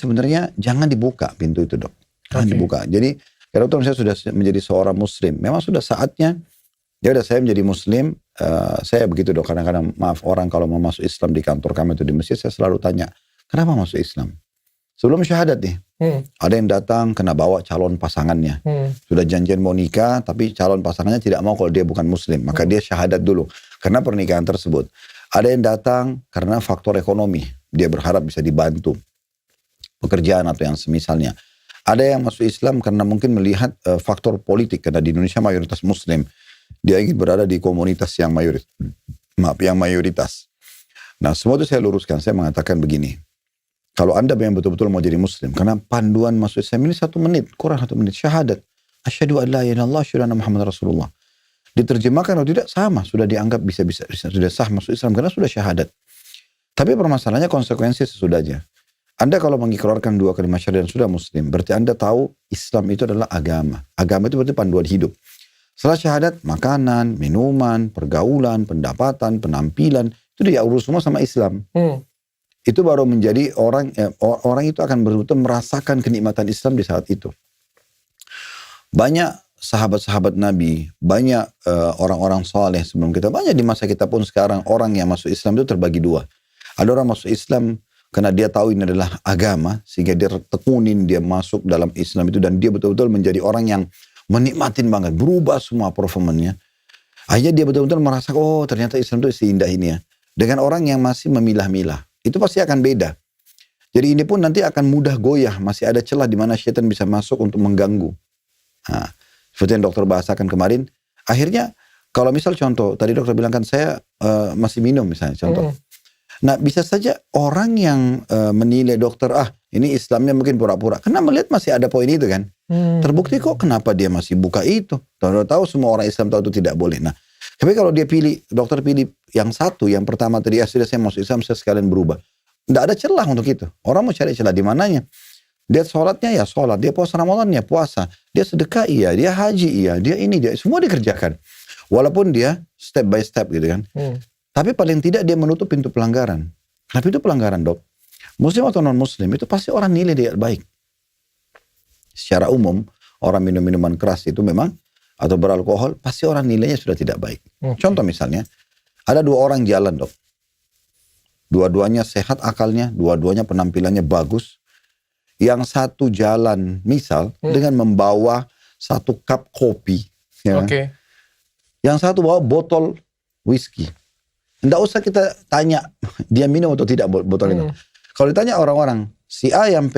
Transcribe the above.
sebenarnya jangan dibuka pintu itu, Dok. Jangan dibuka. Jadi, ya dokter, saya sudah menjadi seorang muslim. Memang sudah saatnya, ya udah saya menjadi muslim. Saya begitu, Dok. Kadang-kadang maaf, orang kalau mau masuk Islam di kantor kami atau di masjid, saya selalu tanya, kenapa masuk Islam? Sebelum syahadat nih, ada yang datang kena bawa calon pasangannya. Sudah janjian mau nikah, tapi calon pasangannya tidak mau kalau dia bukan muslim. Maka dia syahadat dulu, karena pernikahan tersebut. Ada yang datang karena faktor ekonomi. Dia berharap bisa dibantu pekerjaan atau yang semisalnya. Ada yang masuk Islam karena mungkin melihat faktor politik. Karena di Indonesia mayoritas muslim. Dia ingin berada di komunitas yang mayoritas. Nah, semua itu saya luruskan. Saya mengatakan begini. Kalau Anda yang betul-betul mau jadi muslim, karena panduan masuk Islam ini 1 menit, kurang 1 menit, syahadat. Asyhadu an la ilaha illallah, asyhadu anna Muhammad Rasulullah. Diterjemahkan atau tidak, sama. Sudah dianggap bisa sudah sah masuk Islam karena sudah syahadat. Tapi permasalahannya konsekuensi sesudahnya. Anda kalau mengikrarkan 2 kalimat syahadat dan sudah muslim, berarti Anda tahu Islam itu adalah agama. Agama itu berarti panduan hidup. Setelah syahadat, makanan, minuman, pergaulan, pendapatan, penampilan, itu dia urus semua sama Islam. Itu baru menjadi orang itu akan betul-betul merasakan kenikmatan Islam di saat itu. Banyak sahabat-sahabat Nabi, banyak orang-orang saleh sebelum kita, banyak di masa kita pun sekarang, orang yang masuk Islam itu terbagi 2. Ada orang masuk Islam karena dia tahu ini adalah agama, sehingga dia tekunin, dia masuk dalam Islam itu, dan dia betul-betul menjadi orang yang menikmatin banget, berubah semua performanya. Akhirnya dia betul-betul merasa, oh ternyata Islam itu seindah ini ya. Dengan orang yang masih memilah-milah, itu pasti akan beda. Jadi ini pun nanti akan mudah goyah, masih ada celah di mana syaitan bisa masuk untuk mengganggu. Nah, seperti yang dokter bahasakan kemarin, akhirnya kalau misal contoh, tadi dokter bilang kan saya masih minum misalnya contoh. Nah, bisa saja orang yang menilai dokter, ini Islamnya mungkin pura-pura, karena melihat masih ada poin itu kan. Terbukti kok kenapa dia masih buka itu. Tahu semua orang Islam tahu itu tidak boleh. Nah, tapi kalau dia dokter pilih yang satu, yang pertama tadi, sudah saya masuk Islam, saya sekalian berubah. Tidak ada celah untuk itu. Orang mau cari celah di mananya. Dia sholatnya ya sholat, dia puasa Ramadan ya puasa, dia sedekah iya, dia haji iya, dia ini, dia semua dikerjakan. Walaupun dia step by step gitu kan. Tapi paling tidak dia menutup pintu pelanggaran. Kenapa itu pelanggaran, Dok? Muslim atau non-muslim itu pasti orang nilai dia baik. Secara umum, orang minum minuman keras itu memang, atau beralkohol, pasti orang nilainya sudah tidak baik. Contoh misalnya, ada 2 orang jalan, Dok. Dua-duanya sehat akalnya, dua-duanya penampilannya bagus. Yang satu jalan, misal, dengan membawa 1 cup kopi. Ya. Yang satu bawa botol whisky. Tidak usah kita tanya, dia minum atau tidak botol itu. Kalau ditanya orang-orang, si A yang